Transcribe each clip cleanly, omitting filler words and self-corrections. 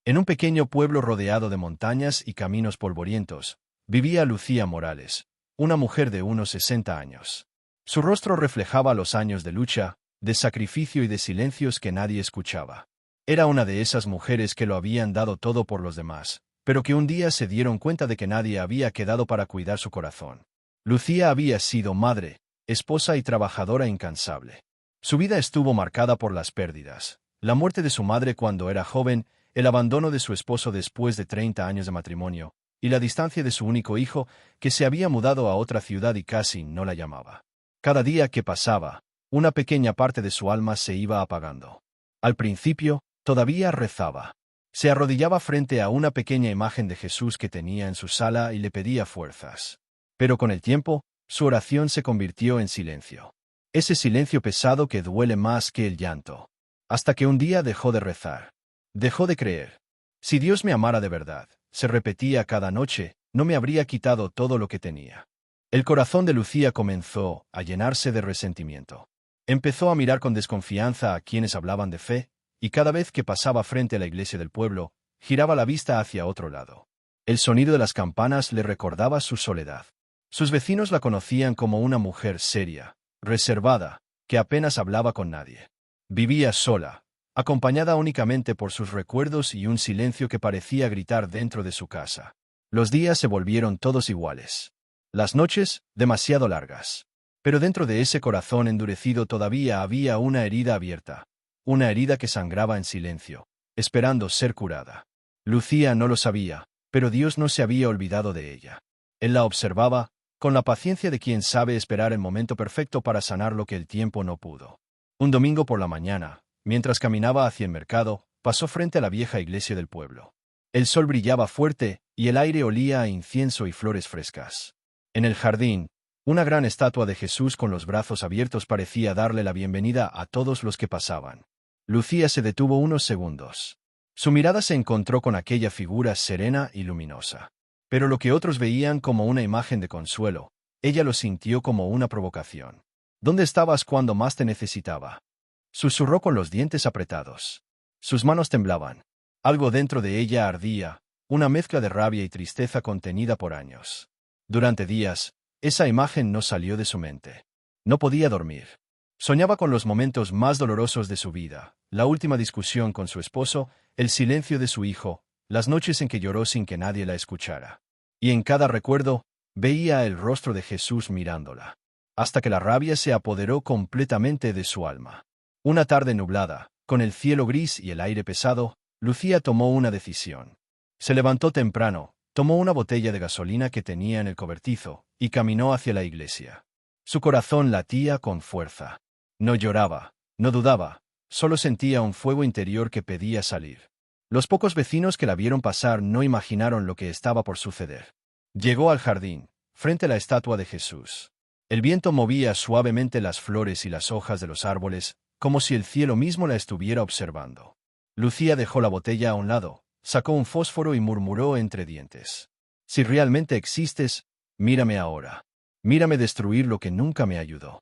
En un pequeño pueblo rodeado de montañas y caminos polvorientos, vivía Lucía Morales, una mujer de unos 60 años. Su rostro reflejaba los años de lucha, de sacrificio y de silencios que nadie escuchaba. Era una de esas mujeres que lo habían dado todo por los demás, pero que un día se dieron cuenta de que nadie había quedado para cuidar su corazón. Lucía había sido madre, esposa y trabajadora incansable. Su vida estuvo marcada por las pérdidas: la muerte de su madre cuando era joven, el abandono de su esposo después de 30 años de matrimonio, y la distancia de su único hijo, que se había mudado a otra ciudad y casi no la llamaba. Cada día que pasaba, una pequeña parte de su alma se iba apagando. Al principio, todavía rezaba. Se arrodillaba frente a una pequeña imagen de Jesús que tenía en su sala y le pedía fuerzas. Pero con el tiempo, su oración se convirtió en silencio. Ese silencio pesado que duele más que el llanto. Hasta que un día dejó de rezar. Dejó de creer. Si Dios me amara de verdad, se repetía cada noche, no me habría quitado todo lo que tenía. El corazón de Lucía comenzó a llenarse de resentimiento. Empezó a mirar con desconfianza a quienes hablaban de fe, y cada vez que pasaba frente a la iglesia del pueblo, giraba la vista hacia otro lado. El sonido de las campanas le recordaba su soledad. Sus vecinos la conocían como una mujer seria, reservada, que apenas hablaba con nadie. Vivía sola, acompañada únicamente por sus recuerdos y un silencio que parecía gritar dentro de su casa. Los días se volvieron todos iguales. Las noches, demasiado largas. Pero dentro de ese corazón endurecido todavía había una herida abierta. Una herida que sangraba en silencio, esperando ser curada. Lucía no lo sabía, pero Dios no se había olvidado de ella. Él la observaba, con la paciencia de quien sabe esperar el momento perfecto para sanar lo que el tiempo no pudo. Un domingo por la mañana, mientras caminaba hacia el mercado, pasó frente a la vieja iglesia del pueblo. El sol brillaba fuerte, y el aire olía a incienso y flores frescas. En el jardín, una gran estatua de Jesús con los brazos abiertos parecía darle la bienvenida a todos los que pasaban. Lucía se detuvo unos segundos. Su mirada se encontró con aquella figura serena y luminosa. Pero lo que otros veían como una imagen de consuelo, ella lo sintió como una provocación. ¿Dónde estabas cuando más te necesitaba?, susurró con los dientes apretados. Sus manos temblaban. Algo dentro de ella ardía, una mezcla de rabia y tristeza contenida por años. Durante días, esa imagen no salió de su mente. No podía dormir. Soñaba con los momentos más dolorosos de su vida: la última discusión con su esposo, el silencio de su hijo, las noches en que lloró sin que nadie la escuchara. Y en cada recuerdo, veía el rostro de Jesús mirándola. Hasta que la rabia se apoderó completamente de su alma. Una tarde nublada, con el cielo gris y el aire pesado, Lucía tomó una decisión. Se levantó temprano, tomó una botella de gasolina que tenía en el cobertizo, y caminó hacia la iglesia. Su corazón latía con fuerza. No lloraba, no dudaba, solo sentía un fuego interior que pedía salir. Los pocos vecinos que la vieron pasar no imaginaron lo que estaba por suceder. Llegó al jardín, frente a la estatua de Jesús. El viento movía suavemente las flores y las hojas de los árboles, como si el cielo mismo la estuviera observando. Lucía dejó la botella a un lado, sacó un fósforo y murmuró entre dientes: «Si realmente existes, mírame ahora. Mírame destruir lo que nunca me ayudó».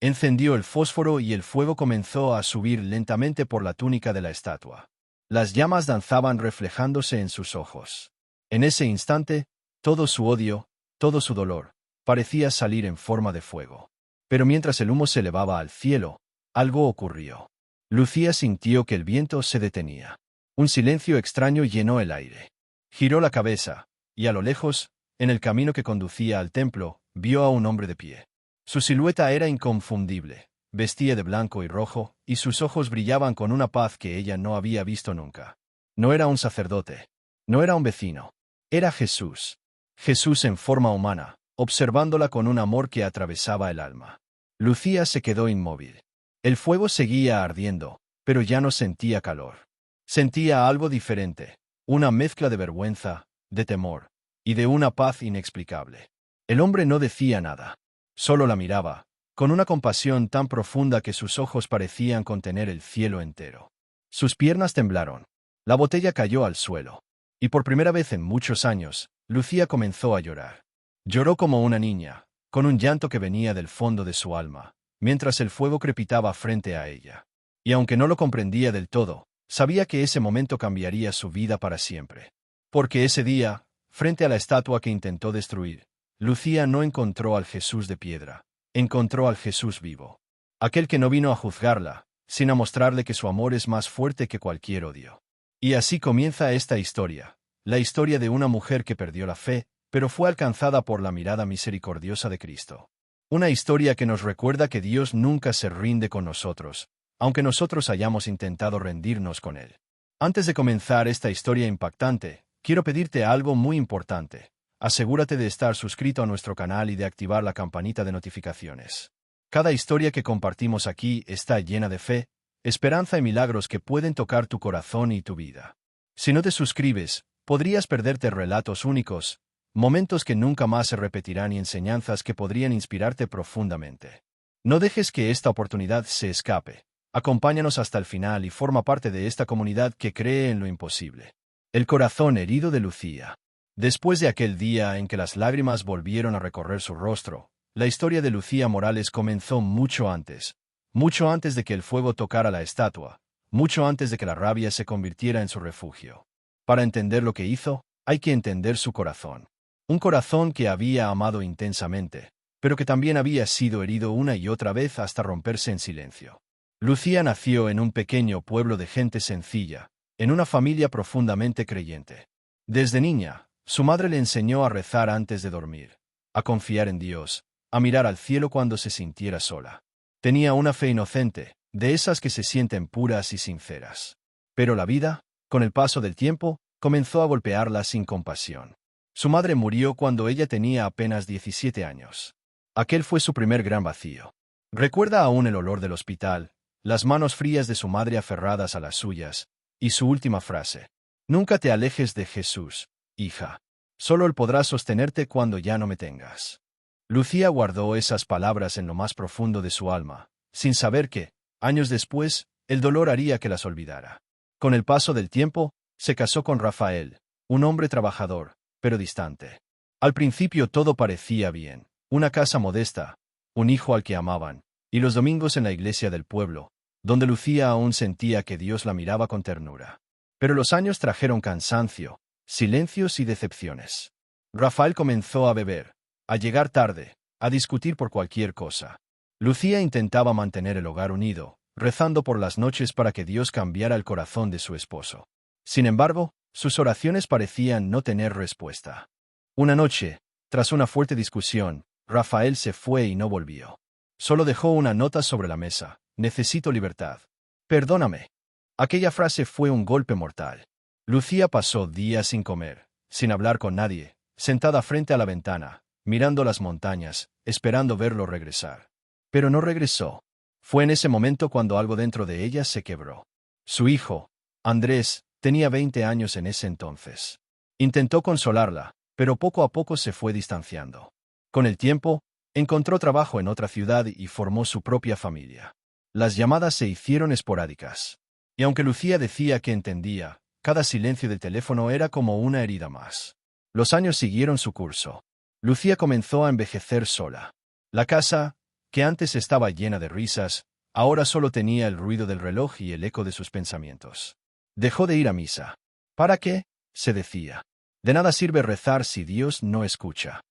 Encendió el fósforo y el fuego comenzó a subir lentamente por la túnica de la estatua. Las llamas danzaban reflejándose en sus ojos. En ese instante, todo su odio, todo su dolor, parecía salir en forma de fuego. Pero mientras el humo se elevaba al cielo, algo ocurrió. Lucía sintió que el viento se detenía. Un silencio extraño llenó el aire. Giró la cabeza, y a lo lejos, en el camino que conducía al templo, vio a un hombre de pie. Su silueta era inconfundible, vestía de blanco y rojo, y sus ojos brillaban con una paz que ella no había visto nunca. No era un sacerdote. No era un vecino. Era Jesús. Jesús en forma humana, observándola con un amor que atravesaba el alma. Lucía se quedó inmóvil. El fuego seguía ardiendo, pero ya no sentía calor. Sentía algo diferente, una mezcla de vergüenza, de temor, y de una paz inexplicable. El hombre no decía nada. Solo la miraba, con una compasión tan profunda que sus ojos parecían contener el cielo entero. Sus piernas temblaron. La botella cayó al suelo. Y por primera vez en muchos años, Lucía comenzó a llorar. Lloró como una niña, con un llanto que venía del fondo de su alma, mientras el fuego crepitaba frente a ella. Y aunque no lo comprendía del todo, Sabía que ese momento cambiaría su vida para siempre. Porque ese día, frente a la estatua que intentó destruir, Lucía no encontró al Jesús de piedra, encontró al Jesús vivo. Aquel que no vino a juzgarla, sino a mostrarle que su amor es más fuerte que cualquier odio. Y así comienza esta historia, la historia de una mujer que perdió la fe, pero fue alcanzada por la mirada misericordiosa de Cristo. Una historia que nos recuerda que Dios nunca se rinde con nosotros, aunque nosotros hayamos intentado rendirnos con Él. Antes de comenzar esta historia impactante, quiero pedirte algo muy importante. Asegúrate de estar suscrito a nuestro canal y de activar la campanita de notificaciones. Cada historia que compartimos aquí está llena de fe, esperanza y milagros que pueden tocar tu corazón y tu vida. Si no te suscribes, podrías perderte relatos únicos, momentos que nunca más se repetirán y enseñanzas que podrían inspirarte profundamente. No dejes que esta oportunidad se escape. Acompáñanos hasta el final y forma parte de esta comunidad que cree en lo imposible. El corazón herido de Lucía. Después de aquel día en que las lágrimas volvieron a recorrer su rostro, la historia de Lucía Morales comenzó mucho antes de que el fuego tocara la estatua, mucho antes de que la rabia se convirtiera en su refugio. Para entender lo que hizo, hay que entender su corazón. Un corazón que había amado intensamente, pero que también había sido herido una y otra vez hasta romperse en silencio. Lucía nació en un pequeño pueblo de gente sencilla, en una familia profundamente creyente. Desde niña, su madre le enseñó a rezar antes de dormir, a confiar en Dios, a mirar al cielo cuando se sintiera sola. Tenía una fe inocente, de esas que se sienten puras y sinceras. Pero la vida, con el paso del tiempo, comenzó a golpearla sin compasión. Su madre murió cuando ella tenía apenas 17 años. Aquel fue su primer gran vacío. Recuerda aún el olor del hospital, las manos frías de su madre aferradas a las suyas, y su última frase: «Nunca te alejes de Jesús, hija. Solo Él podrá sostenerte cuando ya no me tengas». Lucía guardó esas palabras en lo más profundo de su alma, sin saber que, años después, el dolor haría que las olvidara. Con el paso del tiempo, se casó con Rafael, un hombre trabajador, pero distante. Al principio todo parecía bien, una casa modesta, un hijo al que amaban, y los domingos en la iglesia del pueblo, donde Lucía aún sentía que Dios la miraba con ternura. Pero los años trajeron cansancio, silencios y decepciones. Rafael comenzó a beber, a llegar tarde, a discutir por cualquier cosa. Lucía intentaba mantener el hogar unido, rezando por las noches para que Dios cambiara el corazón de su esposo. Sin embargo, sus oraciones parecían no tener respuesta. Una noche, tras una fuerte discusión, Rafael se fue y no volvió. Solo dejó una nota sobre la mesa: «Necesito libertad. Perdóname». Aquella frase fue un golpe mortal. Lucía pasó días sin comer, sin hablar con nadie, sentada frente a la ventana, mirando las montañas, esperando verlo regresar. Pero no regresó. Fue en ese momento cuando algo dentro de ella se quebró. Su hijo, Andrés, tenía 20 años en ese entonces. Intentó consolarla, pero poco a poco se fue distanciando. Con el tiempo, encontró trabajo en otra ciudad y formó su propia familia. Las llamadas se hicieron esporádicas. Y aunque Lucía decía que entendía, cada silencio del teléfono era como una herida más. Los años siguieron su curso. Lucía comenzó a envejecer sola. La casa, que antes estaba llena de risas, ahora solo tenía el ruido del reloj y el eco de sus pensamientos. Dejó de ir a misa. ¿Para qué?, se decía. De nada sirve rezar si Dios no escucha.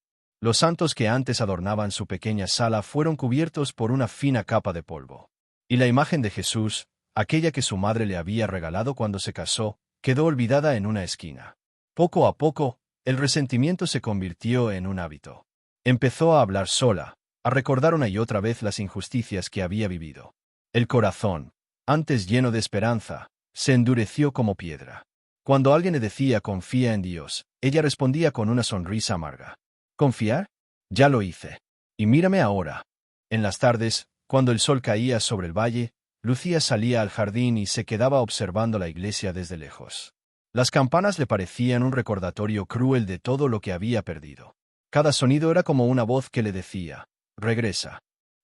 Los santos que antes adornaban su pequeña sala fueron cubiertos por una fina capa de polvo. Y la imagen de Jesús, aquella que su madre le había regalado cuando se casó, quedó olvidada en una esquina. Poco a poco, el resentimiento se convirtió en un hábito. Empezó a hablar sola, a recordar una y otra vez las injusticias que había vivido. El corazón, antes lleno de esperanza, se endureció como piedra. Cuando alguien le decía «confía en Dios», ella respondía con una sonrisa amarga: «¿Confiar? Ya lo hice. Y mírame ahora». En las tardes, cuando el sol caía sobre el valle, Lucía salía al jardín y se quedaba observando la iglesia desde lejos. Las campanas le parecían un recordatorio cruel de todo lo que había perdido. Cada sonido era como una voz que le decía: «Regresa».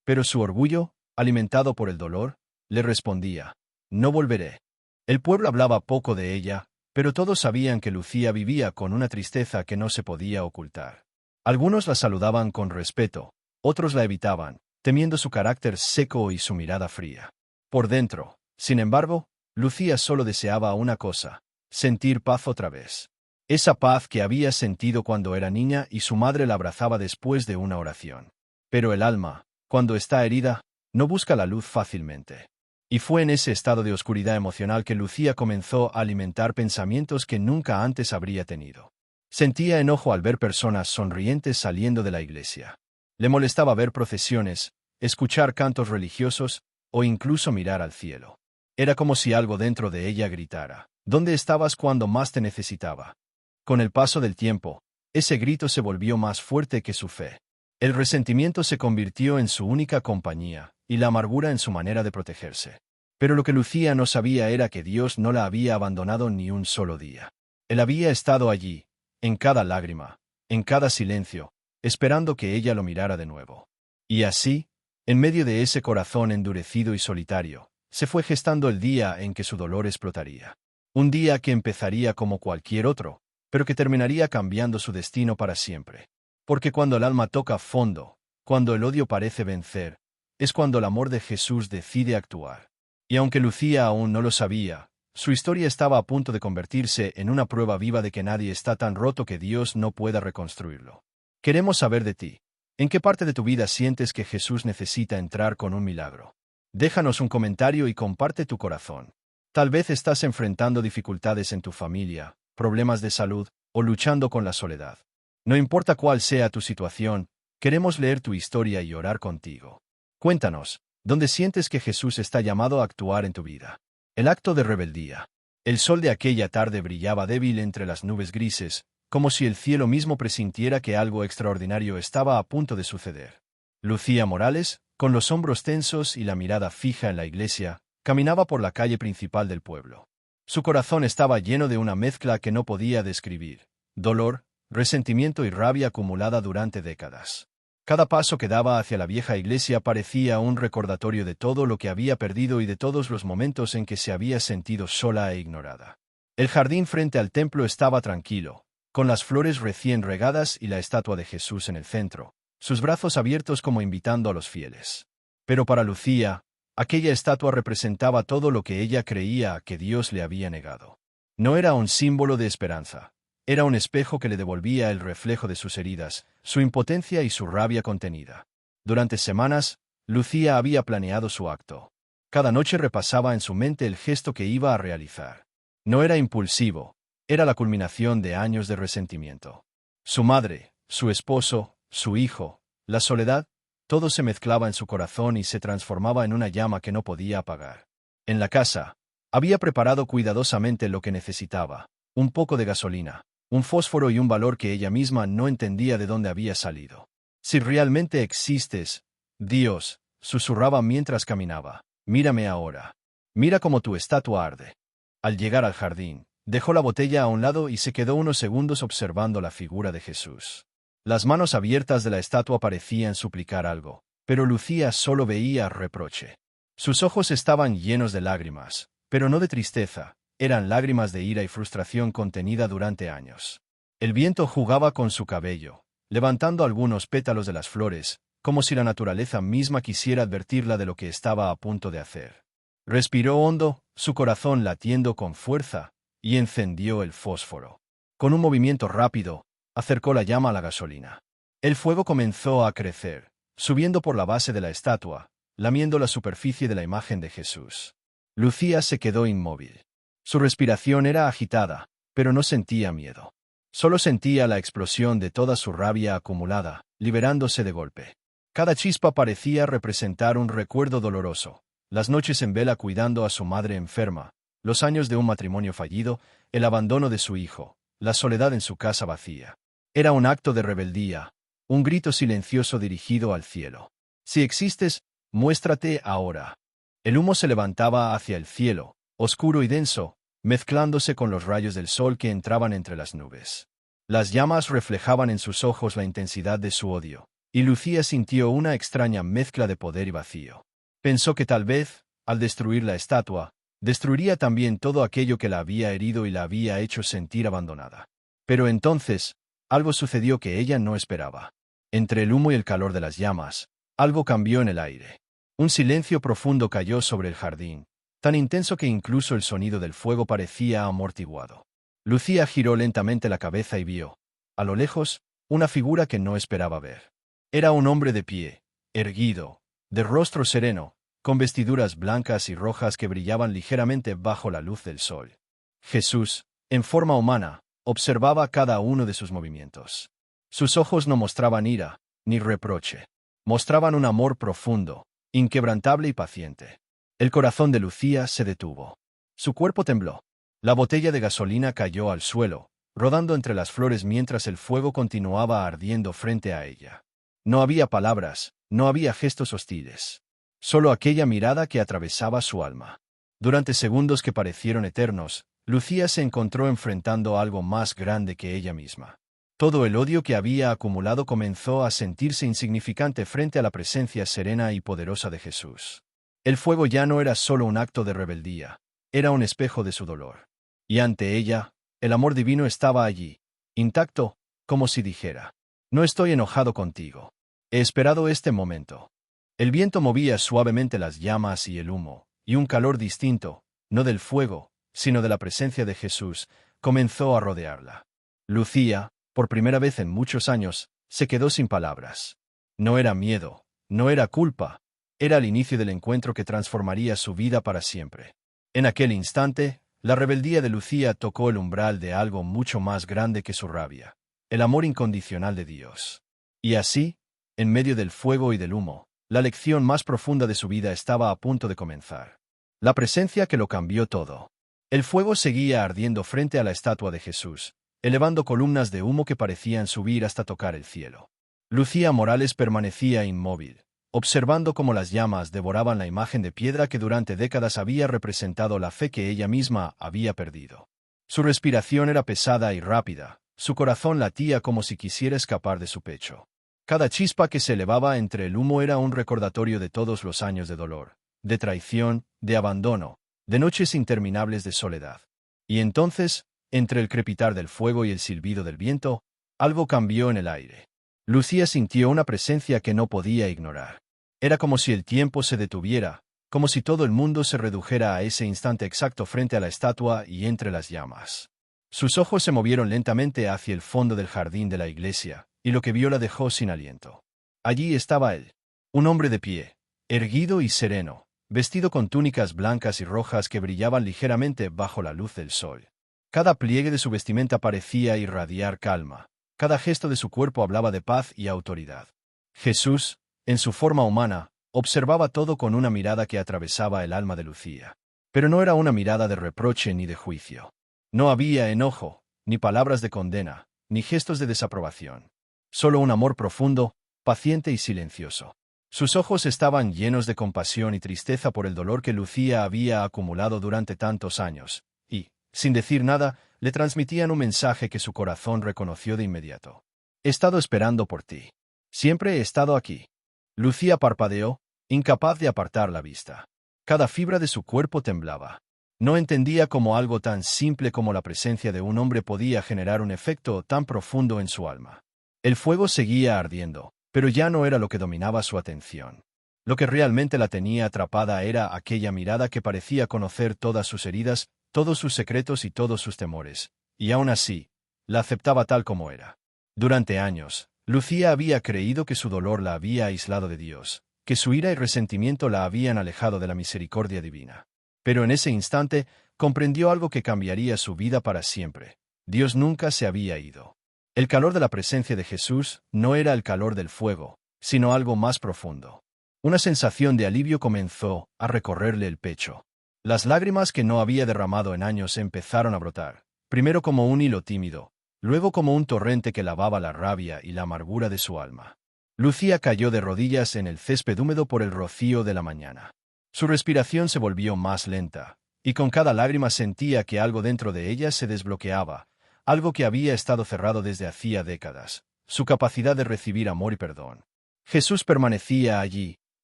Pero su orgullo, alimentado por el dolor, le respondía: «No volveré». El pueblo hablaba poco de ella, pero todos sabían que Lucía vivía con una tristeza que no se podía ocultar. Algunos la saludaban con respeto, otros la evitaban, temiendo su carácter seco y su mirada fría. Por dentro, sin embargo, Lucía solo deseaba una cosa: sentir paz otra vez. Esa paz que había sentido cuando era niña y su madre la abrazaba después de una oración. Pero el alma, cuando está herida, no busca la luz fácilmente. Y fue en ese estado de oscuridad emocional que Lucía comenzó a alimentar pensamientos que nunca antes habría tenido. Sentía enojo al ver personas sonrientes saliendo de la iglesia. Le molestaba ver procesiones, escuchar cantos religiosos o incluso mirar al cielo. Era como si algo dentro de ella gritara: ¿dónde estabas cuando más te necesitaba? Con el paso del tiempo, ese grito se volvió más fuerte que su fe. El resentimiento se convirtió en su única compañía, y la amargura en su manera de protegerse. Pero lo que Lucía no sabía era que Dios no la había abandonado ni un solo día. Él había estado allí, en cada lágrima, en cada silencio, esperando que ella lo mirara de nuevo. Y así, en medio de ese corazón endurecido y solitario, se fue gestando el día en que su dolor explotaría. Un día que empezaría como cualquier otro, pero que terminaría cambiando su destino para siempre. Porque cuando el alma toca fondo, cuando el odio parece vencer, es cuando el amor de Jesús decide actuar. Y aunque Lucía aún no lo sabía, su historia estaba a punto de convertirse en una prueba viva de que nadie está tan roto que Dios no pueda reconstruirlo. Queremos saber de ti. ¿En qué parte de tu vida sientes que Jesús necesita entrar con un milagro? Déjanos un comentario y comparte tu corazón. Tal vez estás enfrentando dificultades en tu familia, problemas de salud o luchando con la soledad. No importa cuál sea tu situación, queremos leer tu historia y orar contigo. Cuéntanos, ¿dónde sientes que Jesús está llamado a actuar en tu vida? El acto de rebeldía. El sol de aquella tarde brillaba débil entre las nubes grises, como si el cielo mismo presintiera que algo extraordinario estaba a punto de suceder. Lucía Morales, con los hombros tensos y la mirada fija en la iglesia, caminaba por la calle principal del pueblo. Su corazón estaba lleno de una mezcla que no podía describir: dolor, resentimiento y rabia acumulada durante décadas. Cada paso que daba hacia la vieja iglesia parecía un recordatorio de todo lo que había perdido y de todos los momentos en que se había sentido sola e ignorada. El jardín frente al templo estaba tranquilo, con las flores recién regadas y la estatua de Jesús en el centro, sus brazos abiertos como invitando a los fieles. Pero para Lucía, aquella estatua representaba todo lo que ella creía que Dios le había negado. No era un símbolo de esperanza. Era un espejo que le devolvía el reflejo de sus heridas, su impotencia y su rabia contenida. Durante semanas, Lucía había planeado su acto. Cada noche repasaba en su mente el gesto que iba a realizar. No era impulsivo, era la culminación de años de resentimiento. Su madre, su esposo, su hijo, la soledad, todo se mezclaba en su corazón y se transformaba en una llama que no podía apagar. En la casa, había preparado cuidadosamente lo que necesitaba: un poco de gasolina, un fósforo y un valor que ella misma no entendía de dónde había salido. Si realmente existes, Dios, susurraba mientras caminaba, mírame ahora. Mira cómo tu estatua arde. Al llegar al jardín, dejó la botella a un lado y se quedó unos segundos observando la figura de Jesús. Las manos abiertas de la estatua parecían suplicar algo, pero Lucía solo veía reproche. Sus ojos estaban llenos de lágrimas, pero no de tristeza. Eran lágrimas de ira y frustración contenida durante años. El viento jugaba con su cabello, levantando algunos pétalos de las flores, como si la naturaleza misma quisiera advertirla de lo que estaba a punto de hacer. Respiró hondo, su corazón latiendo con fuerza, y encendió el fósforo. Con un movimiento rápido, acercó la llama a la gasolina. El fuego comenzó a crecer, subiendo por la base de la estatua, lamiendo la superficie de la imagen de Jesús. Lucía se quedó inmóvil. Su respiración era agitada, pero no sentía miedo. Solo sentía la explosión de toda su rabia acumulada, liberándose de golpe. Cada chispa parecía representar un recuerdo doloroso: las noches en vela cuidando a su madre enferma, los años de un matrimonio fallido, el abandono de su hijo, la soledad en su casa vacía. Era un acto de rebeldía, un grito silencioso dirigido al cielo. Si existes, muéstrate ahora. El humo se levantaba hacia el cielo, oscuro y denso, mezclándose con los rayos del sol que entraban entre las nubes. Las llamas reflejaban en sus ojos la intensidad de su odio, y Lucía sintió una extraña mezcla de poder y vacío. Pensó que tal vez, al destruir la estatua, destruiría también todo aquello que la había herido y la había hecho sentir abandonada. Pero entonces, algo sucedió que ella no esperaba. Entre el humo y el calor de las llamas, algo cambió en el aire. Un silencio profundo cayó sobre el jardín, tan intenso que incluso el sonido del fuego parecía amortiguado. Lucía giró lentamente la cabeza y vio, a lo lejos, una figura que no esperaba ver. Era un hombre de pie, erguido, de rostro sereno, con vestiduras blancas y rojas que brillaban ligeramente bajo la luz del sol. Jesús, en forma humana, observaba cada uno de sus movimientos. Sus ojos no mostraban ira, ni reproche. Mostraban un amor profundo, inquebrantable y paciente. El corazón de Lucía se detuvo. Su cuerpo tembló. La botella de gasolina cayó al suelo, rodando entre las flores mientras el fuego continuaba ardiendo frente a ella. No había palabras, no había gestos hostiles. Solo aquella mirada que atravesaba su alma. Durante segundos que parecieron eternos, Lucía se encontró enfrentando algo más grande que ella misma. Todo el odio que había acumulado comenzó a sentirse insignificante frente a la presencia serena y poderosa de Jesús. El fuego ya no era solo un acto de rebeldía, era un espejo de su dolor. Y ante ella, el amor divino estaba allí, intacto, como si dijera: no estoy enojado contigo. He esperado este momento. El viento movía suavemente las llamas y el humo, y un calor distinto, no del fuego, sino de la presencia de Jesús, comenzó a rodearla. Lucía, por primera vez en muchos años, se quedó sin palabras. No era miedo, no era culpa, era el inicio del encuentro que transformaría su vida para siempre. En aquel instante, la rebeldía de Lucía tocó el umbral de algo mucho más grande que su rabia, el amor incondicional de Dios. Y así, en medio del fuego y del humo, la lección más profunda de su vida estaba a punto de comenzar. La presencia que lo cambió todo. El fuego seguía ardiendo frente a la estatua de Jesús, elevando columnas de humo que parecían subir hasta tocar el cielo. Lucía Morales permanecía inmóvil, observando cómo las llamas devoraban la imagen de piedra que durante décadas había representado la fe que ella misma había perdido. Su respiración era pesada y rápida, su corazón latía como si quisiera escapar de su pecho. Cada chispa que se elevaba entre el humo era un recordatorio de todos los años de dolor, de traición, de abandono, de noches interminables de soledad. Y entonces, entre el crepitar del fuego y el silbido del viento, algo cambió en el aire. Lucía sintió una presencia que no podía ignorar. Era como si el tiempo se detuviera, como si todo el mundo se redujera a ese instante exacto frente a la estatua y entre las llamas. Sus ojos se movieron lentamente hacia el fondo del jardín de la iglesia, y lo que vio la dejó sin aliento. Allí estaba él, un hombre de pie, erguido y sereno, vestido con túnicas blancas y rojas que brillaban ligeramente bajo la luz del sol. Cada pliegue de su vestimenta parecía irradiar calma, cada gesto de su cuerpo hablaba de paz y autoridad. Jesús, en su forma humana, observaba todo con una mirada que atravesaba el alma de Lucía. Pero no era una mirada de reproche ni de juicio. No había enojo, ni palabras de condena, ni gestos de desaprobación. Solo un amor profundo, paciente y silencioso. Sus ojos estaban llenos de compasión y tristeza por el dolor que Lucía había acumulado durante tantos años, y, sin decir nada, le transmitían un mensaje que su corazón reconoció de inmediato. He estado esperando por ti. Siempre he estado aquí. Lucía parpadeó, incapaz de apartar la vista. Cada fibra de su cuerpo temblaba. No entendía cómo algo tan simple como la presencia de un hombre podía generar un efecto tan profundo en su alma. El fuego seguía ardiendo, pero ya no era lo que dominaba su atención. Lo que realmente la tenía atrapada era aquella mirada que parecía conocer todas sus heridas, todos sus secretos y todos sus temores, y aún así, la aceptaba tal como era. Durante años, Lucía había creído que su dolor la había aislado de Dios, que su ira y resentimiento la habían alejado de la misericordia divina. Pero en ese instante, comprendió algo que cambiaría su vida para siempre. Dios nunca se había ido. El calor de la presencia de Jesús no era el calor del fuego, sino algo más profundo. Una sensación de alivio comenzó a recorrerle el pecho. Las lágrimas que no había derramado en años empezaron a brotar, primero como un hilo tímido, luego como un torrente que lavaba la rabia y la amargura de su alma. Lucía cayó de rodillas en el césped húmedo por el rocío de la mañana. Su respiración se volvió más lenta, y con cada lágrima sentía que algo dentro de ella se desbloqueaba, algo que había estado cerrado desde hacía décadas, su capacidad de recibir amor y perdón. Jesús permanecía allí,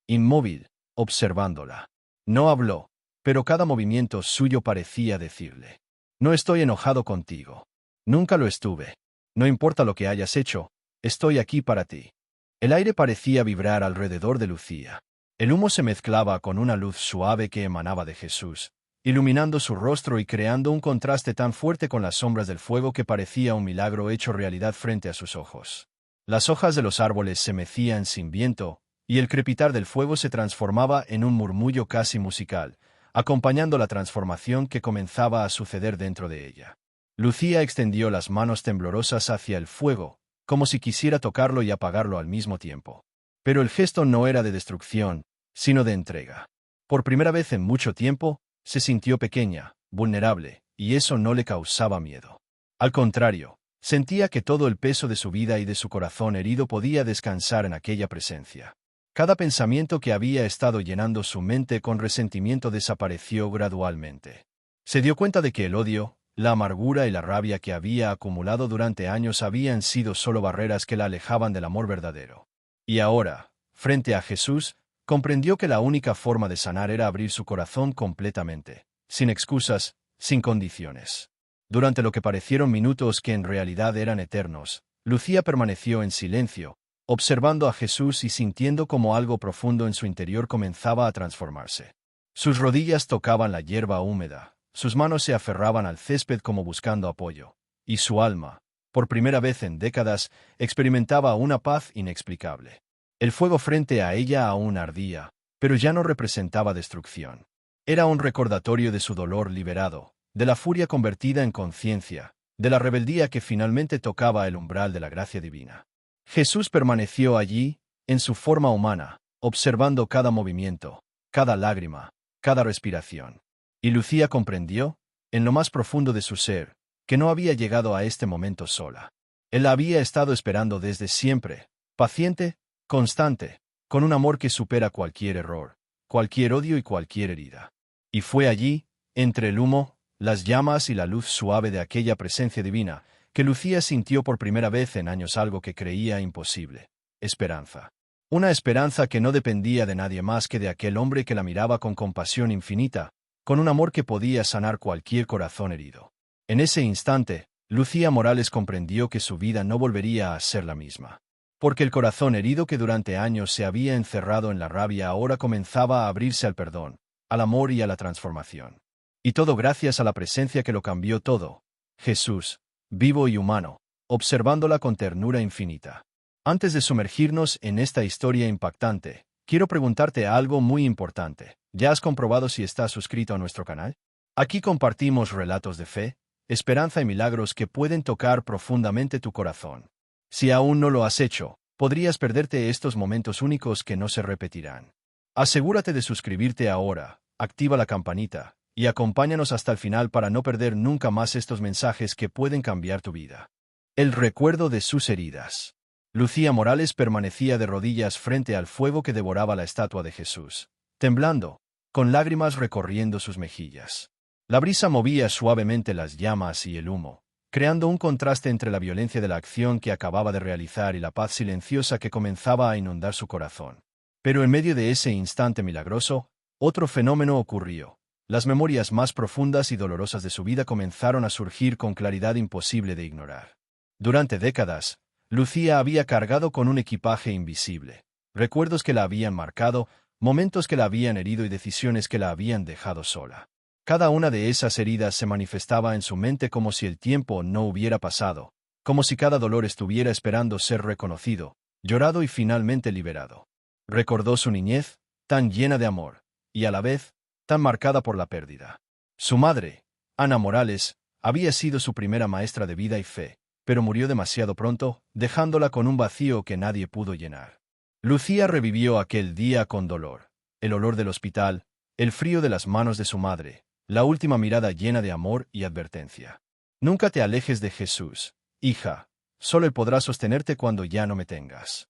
inmóvil, observándola. No habló, pero cada movimiento suyo parecía decirle: no estoy enojado contigo. Nunca lo estuve. No importa lo que hayas hecho, estoy aquí para ti. El aire parecía vibrar alrededor de Lucía. El humo se mezclaba con una luz suave que emanaba de Jesús, iluminando su rostro y creando un contraste tan fuerte con las sombras del fuego que parecía un milagro hecho realidad frente a sus ojos. Las hojas de los árboles se mecían sin viento, y el crepitar del fuego se transformaba en un murmullo casi musical, acompañando la transformación que comenzaba a suceder dentro de ella. Lucía extendió las manos temblorosas hacia el fuego, como si quisiera tocarlo y apagarlo al mismo tiempo. Pero el gesto no era de destrucción, sino de entrega. Por primera vez en mucho tiempo, se sintió pequeña, vulnerable, y eso no le causaba miedo. Al contrario, sentía que todo el peso de su vida y de su corazón herido podía descansar en aquella presencia. Cada pensamiento que había estado llenando su mente con resentimiento desapareció gradualmente. Se dio cuenta de que el odio, la amargura y la rabia que había acumulado durante años habían sido solo barreras que la alejaban del amor verdadero. Y ahora, frente a Jesús, comprendió que la única forma de sanar era abrir su corazón completamente, sin excusas, sin condiciones. Durante lo que parecieron minutos que en realidad eran eternos, Lucía permaneció en silencio, observando a Jesús y sintiendo como algo profundo en su interior comenzaba a transformarse. Sus rodillas tocaban la hierba húmeda, sus manos se aferraban al césped como buscando apoyo, y su alma, por primera vez en décadas, experimentaba una paz inexplicable. El fuego frente a ella aún ardía, pero ya no representaba destrucción. Era un recordatorio de su dolor liberado, de la furia convertida en conciencia, de la rebeldía que finalmente tocaba el umbral de la gracia divina. Jesús permaneció allí, en su forma humana, observando cada movimiento, cada lágrima, cada respiración. Y Lucía comprendió, en lo más profundo de su ser, que no había llegado a este momento sola. Él la había estado esperando desde siempre, paciente, constante, con un amor que supera cualquier error, cualquier odio y cualquier herida. Y fue allí, entre el humo, las llamas y la luz suave de aquella presencia divina, que Lucía sintió por primera vez en años algo que creía imposible: esperanza. Una esperanza que no dependía de nadie más que de aquel hombre que la miraba con compasión infinita, con un amor que podía sanar cualquier corazón herido. En ese instante, Lucía Morales comprendió que su vida no volvería a ser la misma. Porque el corazón herido que durante años se había encerrado en la rabia ahora comenzaba a abrirse al perdón, al amor y a la transformación. Y todo gracias a la presencia que lo cambió todo: Jesús, vivo y humano, observándola con ternura infinita. Antes de sumergirnos en esta historia impactante, quiero preguntarte algo muy importante. ¿Ya has comprobado si estás suscrito a nuestro canal? Aquí compartimos relatos de fe, esperanza y milagros que pueden tocar profundamente tu corazón. Si aún no lo has hecho, podrías perderte estos momentos únicos que no se repetirán. Asegúrate de suscribirte ahora, activa la campanita, y acompáñanos hasta el final para no perder nunca más estos mensajes que pueden cambiar tu vida. El recuerdo de sus heridas. Lucía Morales permanecía de rodillas frente al fuego que devoraba la estatua de Jesús, temblando, con lágrimas recorriendo sus mejillas. La brisa movía suavemente las llamas y el humo, creando un contraste entre la violencia de la acción que acababa de realizar y la paz silenciosa que comenzaba a inundar su corazón. Pero en medio de ese instante milagroso, otro fenómeno ocurrió. Las memorias más profundas y dolorosas de su vida comenzaron a surgir con claridad imposible de ignorar. Durante décadas, Lucía había cargado con un equipaje invisible, recuerdos que la habían marcado, momentos que la habían herido y decisiones que la habían dejado sola. Cada una de esas heridas se manifestaba en su mente como si el tiempo no hubiera pasado, como si cada dolor estuviera esperando ser reconocido, llorado y finalmente liberado. Recordó su niñez, tan llena de amor, y a la vez, tan marcada por la pérdida. Su madre, Ana Morales, había sido su primera maestra de vida y fe, pero murió demasiado pronto, dejándola con un vacío que nadie pudo llenar. Lucía revivió aquel día con dolor: el olor del hospital, el frío de las manos de su madre, la última mirada llena de amor y advertencia. Nunca te alejes de Jesús, hija, solo Él podrá sostenerte cuando ya no me tengas.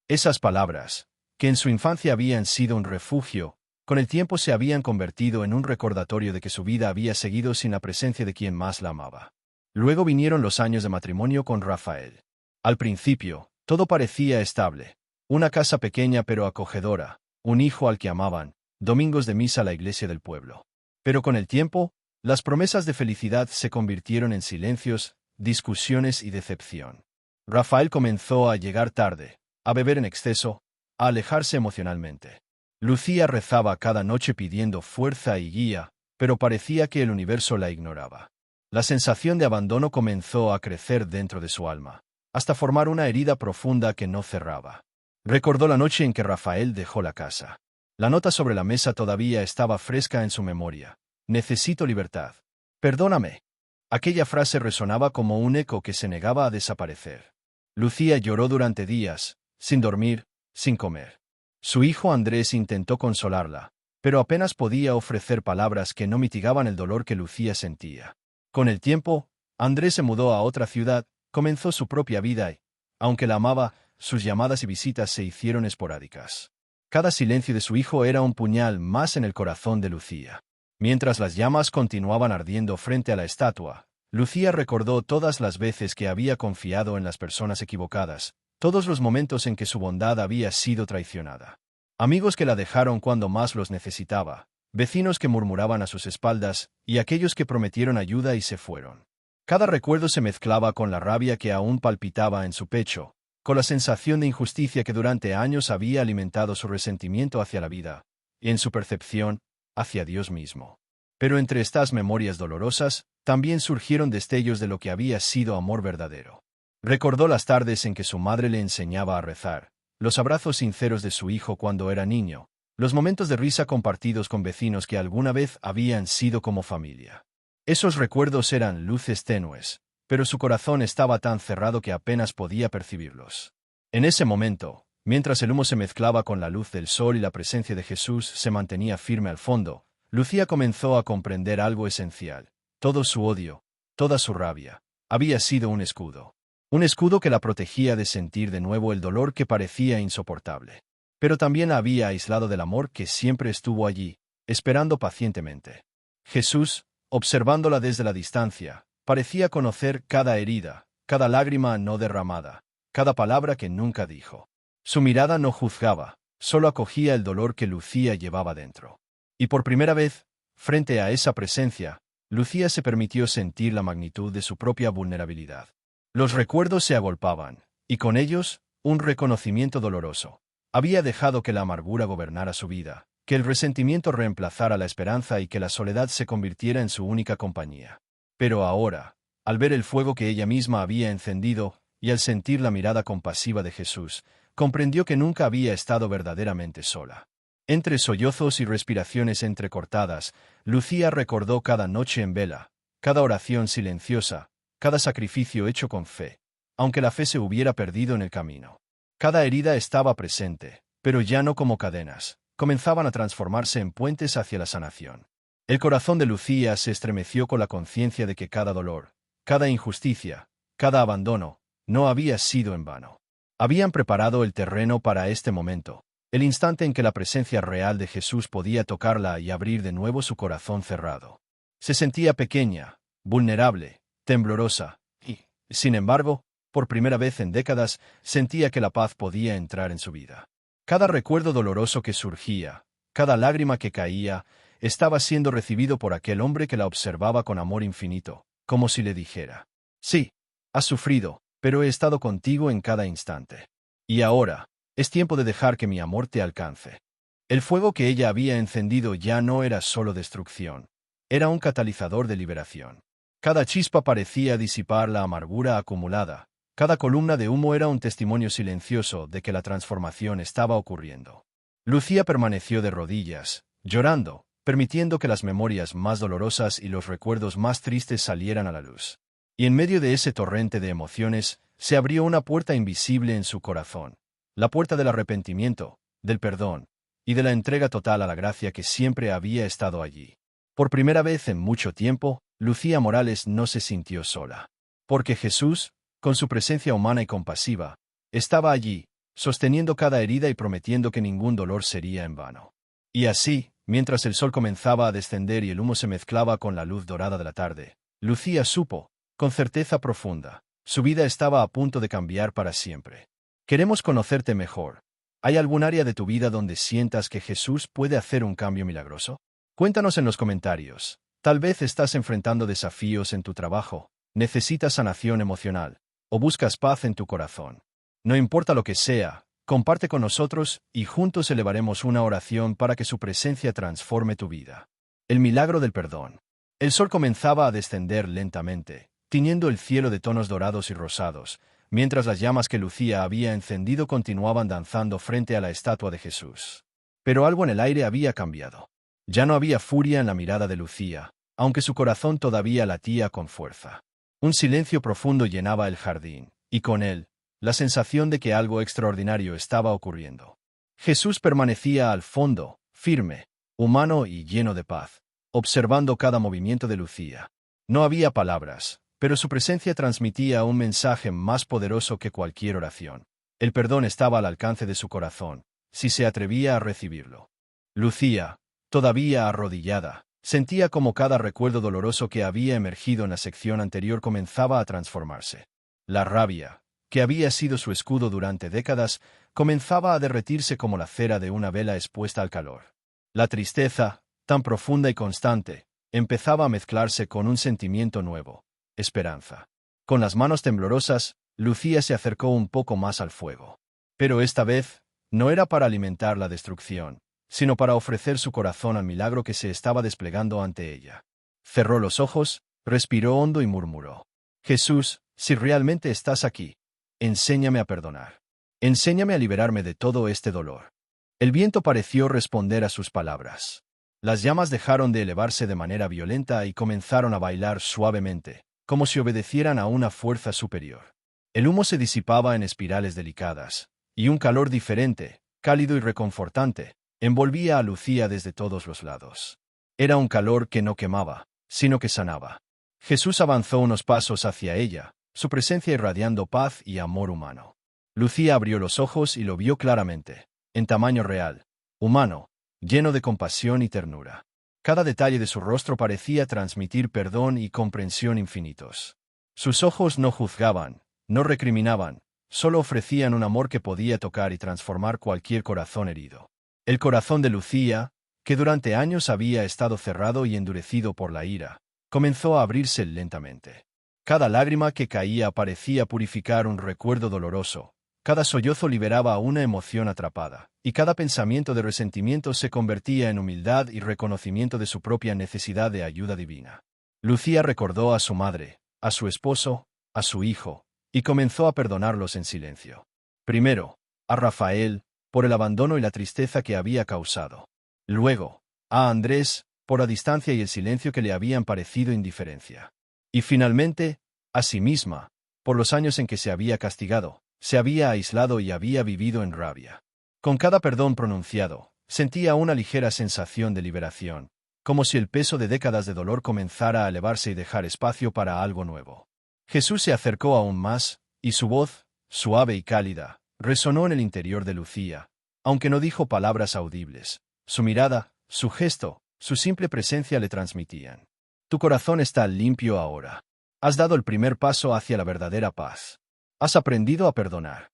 Esas palabras, que en su infancia habían sido un refugio, con el tiempo se habían convertido en un recordatorio de que su vida había seguido sin la presencia de quien más la amaba. Luego vinieron los años de matrimonio con Rafael. Al principio, todo parecía estable: una casa pequeña pero acogedora, un hijo al que amaban, domingos de misa a la iglesia del pueblo. Pero con el tiempo, las promesas de felicidad se convirtieron en silencios, discusiones y decepción. Rafael comenzó a llegar tarde, a beber en exceso, a alejarse emocionalmente. Lucía rezaba cada noche pidiendo fuerza y guía, pero parecía que el universo la ignoraba. La sensación de abandono comenzó a crecer dentro de su alma, hasta formar una herida profunda que no cerraba. Recordó la noche en que Rafael dejó la casa. La nota sobre la mesa todavía estaba fresca en su memoria. Necesito libertad. Perdóname. Aquella frase resonaba como un eco que se negaba a desaparecer. Lucía lloró durante días, sin dormir, sin comer. Su hijo Andrés intentó consolarla, pero apenas podía ofrecer palabras que no mitigaban el dolor que Lucía sentía. Con el tiempo, Andrés se mudó a otra ciudad, comenzó su propia vida y, aunque la amaba, sus llamadas y visitas se hicieron esporádicas. Cada silencio de su hijo era un puñal más en el corazón de Lucía. Mientras las llamas continuaban ardiendo frente a la estatua, Lucía recordó todas las veces que había confiado en las personas equivocadas, todos los momentos en que su bondad había sido traicionada. Amigos que la dejaron cuando más los necesitaba, vecinos que murmuraban a sus espaldas, y aquellos que prometieron ayuda y se fueron. Cada recuerdo se mezclaba con la rabia que aún palpitaba en su pecho, con la sensación de injusticia que durante años había alimentado su resentimiento hacia la vida, y en su percepción, hacia Dios mismo. Pero entre estas memorias dolorosas, también surgieron destellos de lo que había sido amor verdadero. Recordó las tardes en que su madre le enseñaba a rezar, los abrazos sinceros de su hijo cuando era niño, los momentos de risa compartidos con vecinos que alguna vez habían sido como familia. Esos recuerdos eran luces tenues, pero su corazón estaba tan cerrado que apenas podía percibirlos. En ese momento, mientras el humo se mezclaba con la luz del sol y la presencia de Jesús se mantenía firme al fondo, Lucía comenzó a comprender algo esencial. Todo su odio, toda su rabia, había sido un escudo. Un escudo que la protegía de sentir de nuevo el dolor que parecía insoportable. Pero también la había aislado del amor que siempre estuvo allí, esperando pacientemente. Jesús, observándola desde la distancia, parecía conocer cada herida, cada lágrima no derramada, cada palabra que nunca dijo. Su mirada no juzgaba, solo acogía el dolor que Lucía llevaba dentro. Y por primera vez, frente a esa presencia, Lucía se permitió sentir la magnitud de su propia vulnerabilidad. Los recuerdos se agolpaban, y con ellos, un reconocimiento doloroso. Había dejado que la amargura gobernara su vida, que el resentimiento reemplazara la esperanza y que la soledad se convirtiera en su única compañía. Pero ahora, al ver el fuego que ella misma había encendido, y al sentir la mirada compasiva de Jesús, comprendió que nunca había estado verdaderamente sola. Entre sollozos y respiraciones entrecortadas, Lucía recordó cada noche en vela, cada oración silenciosa, cada sacrificio hecho con fe, aunque la fe se hubiera perdido en el camino. Cada herida estaba presente, pero ya no como cadenas, comenzaban a transformarse en puentes hacia la sanación. El corazón de Lucía se estremeció con la conciencia de que cada dolor, cada injusticia, cada abandono, no había sido en vano. Habían preparado el terreno para este momento, el instante en que la presencia real de Jesús podía tocarla y abrir de nuevo su corazón cerrado. Se sentía pequeña, vulnerable, temblorosa, y, sin embargo, por primera vez en décadas, sentía que la paz podía entrar en su vida. Cada recuerdo doloroso que surgía, cada lágrima que caía, estaba siendo recibido por aquel hombre que la observaba con amor infinito, como si le dijera: sí, has sufrido, pero he estado contigo en cada instante. Y ahora, es tiempo de dejar que mi amor te alcance. El fuego que ella había encendido ya no era solo destrucción, era un catalizador de liberación. Cada chispa parecía disipar la amargura acumulada, cada columna de humo era un testimonio silencioso de que la transformación estaba ocurriendo. Lucía permaneció de rodillas, llorando, permitiendo que las memorias más dolorosas y los recuerdos más tristes salieran a la luz. Y en medio de ese torrente de emociones, se abrió una puerta invisible en su corazón. La puerta del arrepentimiento, del perdón, y de la entrega total a la gracia que siempre había estado allí. Por primera vez en mucho tiempo, Lucía Morales no se sintió sola. Porque Jesús, con su presencia humana y compasiva, estaba allí, sosteniendo cada herida y prometiendo que ningún dolor sería en vano. Y así, mientras el sol comenzaba a descender y el humo se mezclaba con la luz dorada de la tarde, Lucía supo, con certeza profunda, su vida estaba a punto de cambiar para siempre. Queremos conocerte mejor. ¿Hay algún área de tu vida donde sientas que Jesús puede hacer un cambio milagroso? Cuéntanos en los comentarios. Tal vez estás enfrentando desafíos en tu trabajo, necesitas sanación emocional, o buscas paz en tu corazón. No importa lo que sea, comparte con nosotros y juntos elevaremos una oración para que su presencia transforme tu vida. El milagro del perdón. El sol comenzaba a descender lentamente, tiñendo el cielo de tonos dorados y rosados, mientras las llamas que Lucía había encendido continuaban danzando frente a la estatua de Jesús. Pero algo en el aire había cambiado. Ya no había furia en la mirada de Lucía, aunque su corazón todavía latía con fuerza. Un silencio profundo llenaba el jardín, y con él, la sensación de que algo extraordinario estaba ocurriendo. Jesús permanecía al fondo, firme, humano y lleno de paz, observando cada movimiento de Lucía. No había palabras, pero su presencia transmitía un mensaje más poderoso que cualquier oración. El perdón estaba al alcance de su corazón, si se atrevía a recibirlo. Lucía, todavía arrodillada, sentía como cada recuerdo doloroso que había emergido en la sección anterior comenzaba a transformarse. La rabia, que había sido su escudo durante décadas, comenzaba a derretirse como la cera de una vela expuesta al calor. La tristeza, tan profunda y constante, empezaba a mezclarse con un sentimiento nuevo: esperanza. Con las manos temblorosas, Lucía se acercó un poco más al fuego. Pero esta vez, no era para alimentar la destrucción, sino para ofrecer su corazón al milagro que se estaba desplegando ante ella. Cerró los ojos, respiró hondo y murmuró: Jesús, si realmente estás aquí, enséñame a perdonar. Enséñame a liberarme de todo este dolor. El viento pareció responder a sus palabras. Las llamas dejaron de elevarse de manera violenta y comenzaron a bailar suavemente, como si obedecieran a una fuerza superior. El humo se disipaba en espirales delicadas, y un calor diferente, cálido y reconfortante, envolvía a Lucía desde todos los lados. Era un calor que no quemaba, sino que sanaba. Jesús avanzó unos pasos hacia ella, su presencia irradiando paz y amor humano. Lucía abrió los ojos y lo vio claramente, en tamaño real, humano, lleno de compasión y ternura. Cada detalle de su rostro parecía transmitir perdón y comprensión infinitos. Sus ojos no juzgaban, no recriminaban, solo ofrecían un amor que podía tocar y transformar cualquier corazón herido. El corazón de Lucía, que durante años había estado cerrado y endurecido por la ira, comenzó a abrirse lentamente. Cada lágrima que caía parecía purificar un recuerdo doloroso, cada sollozo liberaba una emoción atrapada, y cada pensamiento de resentimiento se convertía en humildad y reconocimiento de su propia necesidad de ayuda divina. Lucía recordó a su madre, a su esposo, a su hijo, y comenzó a perdonarlos en silencio. Primero, a Rafael, por el abandono y la tristeza que había causado. Luego, a Andrés, por la distancia y el silencio que le habían parecido indiferencia. Y finalmente, a sí misma, por los años en que se había castigado, se había aislado y había vivido en rabia. Con cada perdón pronunciado, sentía una ligera sensación de liberación, como si el peso de décadas de dolor comenzara a elevarse y dejar espacio para algo nuevo. Jesús se acercó aún más, y su voz, suave y cálida, resonó en el interior de Lucía, aunque no dijo palabras audibles. Su mirada, su gesto, su simple presencia le transmitían: tu corazón está limpio ahora. Has dado el primer paso hacia la verdadera paz. Has aprendido a perdonar.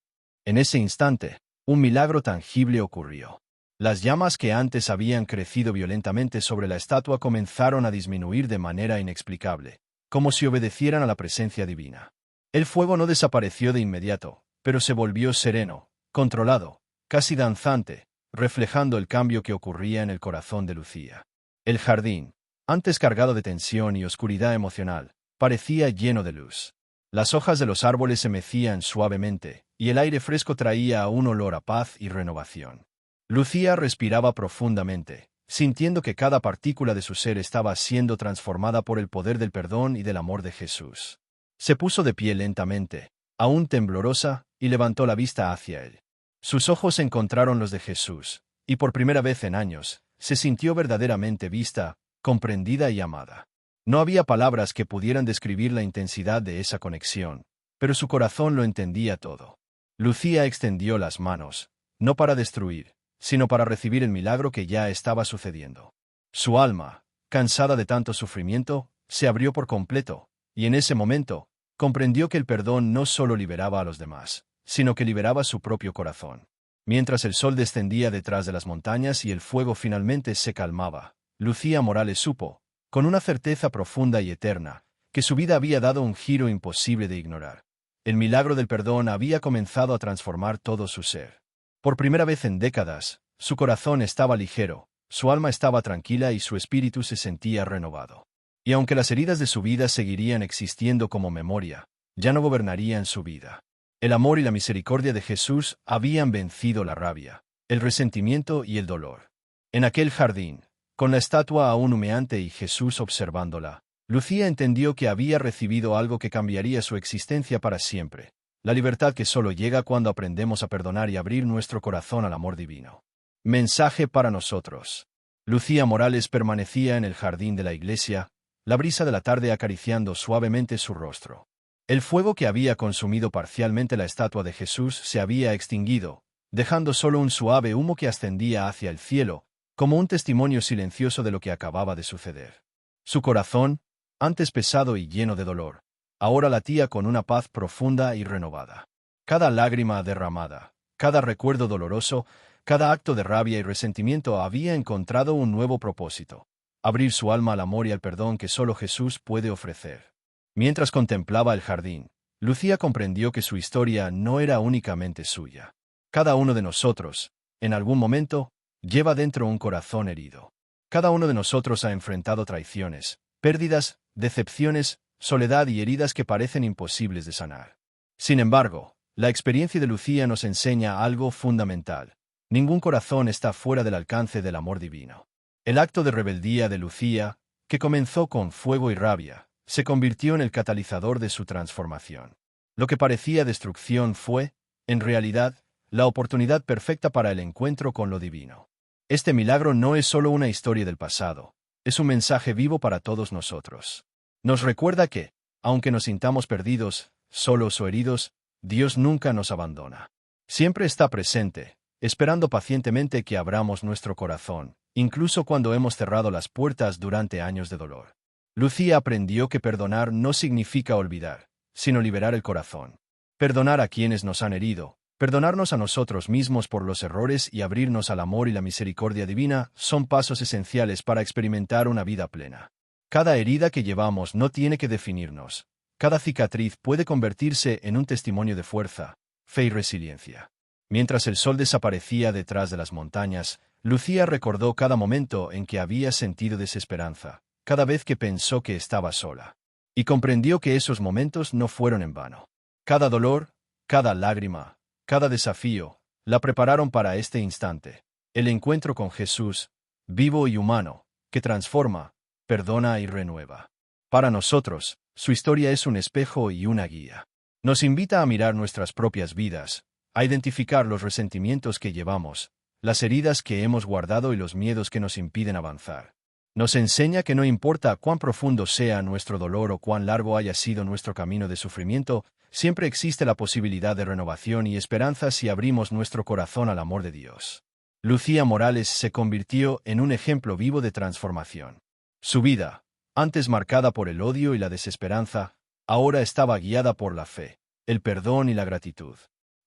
En ese instante, un milagro tangible ocurrió. Las llamas que antes habían crecido violentamente sobre la estatua comenzaron a disminuir de manera inexplicable, como si obedecieran a la presencia divina. El fuego no desapareció de inmediato, pero se volvió sereno, controlado, casi danzante, reflejando el cambio que ocurría en el corazón de Lucía. El jardín, antes cargado de tensión y oscuridad emocional, parecía lleno de luz. Las hojas de los árboles se mecían suavemente, y el aire fresco traía un olor a paz y renovación. Lucía respiraba profundamente, sintiendo que cada partícula de su ser estaba siendo transformada por el poder del perdón y del amor de Jesús. Se puso de pie lentamente, aún temblorosa, y levantó la vista hacia él. Sus ojos encontraron los de Jesús, y por primera vez en años, se sintió verdaderamente vista, comprendida y amada. No había palabras que pudieran describir la intensidad de esa conexión, pero su corazón lo entendía todo. Lucía extendió las manos, no para destruir, sino para recibir el milagro que ya estaba sucediendo. Su alma, cansada de tanto sufrimiento, se abrió por completo, y en ese momento, comprendió que el perdón no solo liberaba a los demás, sino que liberaba su propio corazón. Mientras el sol descendía detrás de las montañas y el fuego finalmente se calmaba, Lucía Morales supo, con una certeza profunda y eterna, que su vida había dado un giro imposible de ignorar. El milagro del perdón había comenzado a transformar todo su ser. Por primera vez en décadas, su corazón estaba ligero, su alma estaba tranquila y su espíritu se sentía renovado. Y aunque las heridas de su vida seguirían existiendo como memoria, ya no gobernarían su vida. El amor y la misericordia de Jesús habían vencido la rabia, el resentimiento y el dolor. En aquel jardín, con la estatua aún humeante y Jesús observándola, Lucía entendió que había recibido algo que cambiaría su existencia para siempre, la libertad que solo llega cuando aprendemos a perdonar y abrir nuestro corazón al amor divino. Mensaje para nosotros. Lucía Morales permanecía en el jardín de la iglesia, la brisa de la tarde acariciando suavemente su rostro. El fuego que había consumido parcialmente la estatua de Jesús se había extinguido, dejando solo un suave humo que ascendía hacia el cielo, como un testimonio silencioso de lo que acababa de suceder. Su corazón, antes pesado y lleno de dolor, ahora latía con una paz profunda y renovada. Cada lágrima derramada, cada recuerdo doloroso, cada acto de rabia y resentimiento había encontrado un nuevo propósito: abrir su alma al amor y al perdón que solo Jesús puede ofrecer. Mientras contemplaba el jardín, Lucía comprendió que su historia no era únicamente suya. Cada uno de nosotros, en algún momento, lleva dentro un corazón herido. Cada uno de nosotros ha enfrentado traiciones, pérdidas, decepciones, soledad y heridas que parecen imposibles de sanar. Sin embargo, la experiencia de Lucía nos enseña algo fundamental: ningún corazón está fuera del alcance del amor divino. El acto de rebeldía de Lucía, que comenzó con fuego y rabia, se convirtió en el catalizador de su transformación. Lo que parecía destrucción fue, en realidad, la oportunidad perfecta para el encuentro con lo divino. Este milagro no es solo una historia del pasado, es un mensaje vivo para todos nosotros. Nos recuerda que, aunque nos sintamos perdidos, solos o heridos, Dios nunca nos abandona. Siempre está presente, esperando pacientemente que abramos nuestro corazón, incluso cuando hemos cerrado las puertas durante años de dolor. Lucía aprendió que perdonar no significa olvidar, sino liberar el corazón. Perdonar a quienes nos han herido, perdonarnos a nosotros mismos por los errores y abrirnos al amor y la misericordia divina son pasos esenciales para experimentar una vida plena. Cada herida que llevamos no tiene que definirnos. Cada cicatriz puede convertirse en un testimonio de fuerza, fe y resiliencia. Mientras el sol desaparecía detrás de las montañas, Lucía recordó cada momento en que había sentido desesperanza, cada vez que pensó que estaba sola. Y comprendió que esos momentos no fueron en vano. Cada dolor, cada lágrima, cada desafío, la prepararon para este instante: el encuentro con Jesús, vivo y humano, que transforma, perdona y renueva. Para nosotros, su historia es un espejo y una guía. Nos invita a mirar nuestras propias vidas, a identificar los resentimientos que llevamos, las heridas que hemos guardado y los miedos que nos impiden avanzar. Nos enseña que no importa cuán profundo sea nuestro dolor o cuán largo haya sido nuestro camino de sufrimiento, siempre existe la posibilidad de renovación y esperanza si abrimos nuestro corazón al amor de Dios. Lucía Morales se convirtió en un ejemplo vivo de transformación. Su vida, antes marcada por el odio y la desesperanza, ahora estaba guiada por la fe, el perdón y la gratitud.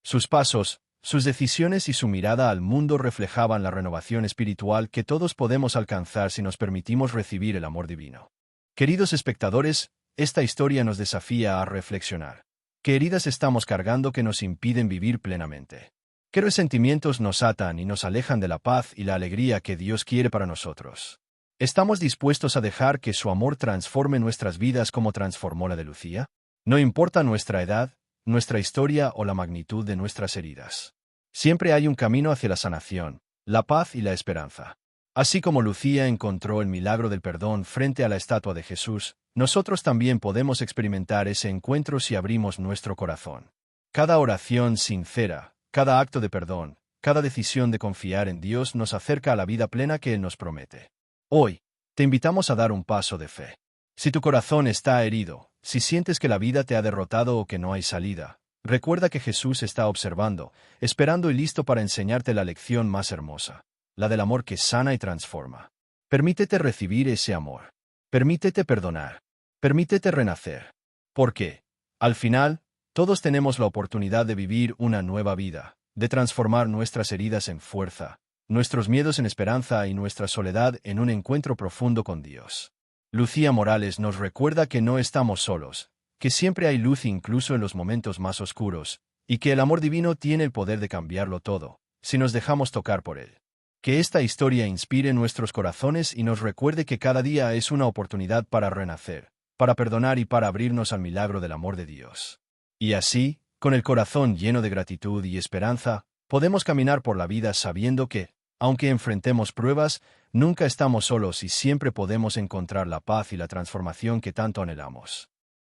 Sus pasos, sus decisiones y su mirada al mundo reflejaban la renovación espiritual que todos podemos alcanzar si nos permitimos recibir el amor divino. Queridos espectadores, esta historia nos desafía a reflexionar. ¿Qué heridas estamos cargando que nos impiden vivir plenamente? ¿Qué resentimientos nos atan y nos alejan de la paz y la alegría que Dios quiere para nosotros? ¿Estamos dispuestos a dejar que su amor transforme nuestras vidas como transformó la de Lucía? No importa nuestra edad, nuestra historia o la magnitud de nuestras heridas. Siempre hay un camino hacia la sanación, la paz y la esperanza. Así como Lucía encontró el milagro del perdón frente a la estatua de Jesús, nosotros también podemos experimentar ese encuentro si abrimos nuestro corazón. Cada oración sincera, cada acto de perdón, cada decisión de confiar en Dios nos acerca a la vida plena que Él nos promete. Hoy, te invitamos a dar un paso de fe. Si tu corazón está herido, si sientes que la vida te ha derrotado o que no hay salida, recuerda que Jesús está observando, esperando y listo para enseñarte la lección más hermosa, la del amor que sana y transforma. Permítete recibir ese amor. Permítete perdonar. Permítete renacer. Porque, al final, todos tenemos la oportunidad de vivir una nueva vida, de transformar nuestras heridas en fuerza, nuestros miedos en esperanza y nuestra soledad en un encuentro profundo con Dios. Lucía Morales nos recuerda que no estamos solos, que siempre hay luz incluso en los momentos más oscuros, y que el amor divino tiene el poder de cambiarlo todo, si nos dejamos tocar por Él. Que esta historia inspire nuestros corazones y nos recuerde que cada día es una oportunidad para renacer, para perdonar y para abrirnos al milagro del amor de Dios. Y así, con el corazón lleno de gratitud y esperanza, podemos caminar por la vida sabiendo que, aunque enfrentemos pruebas, nunca estamos solos y siempre podemos encontrar la paz y la transformación que tanto anhelamos.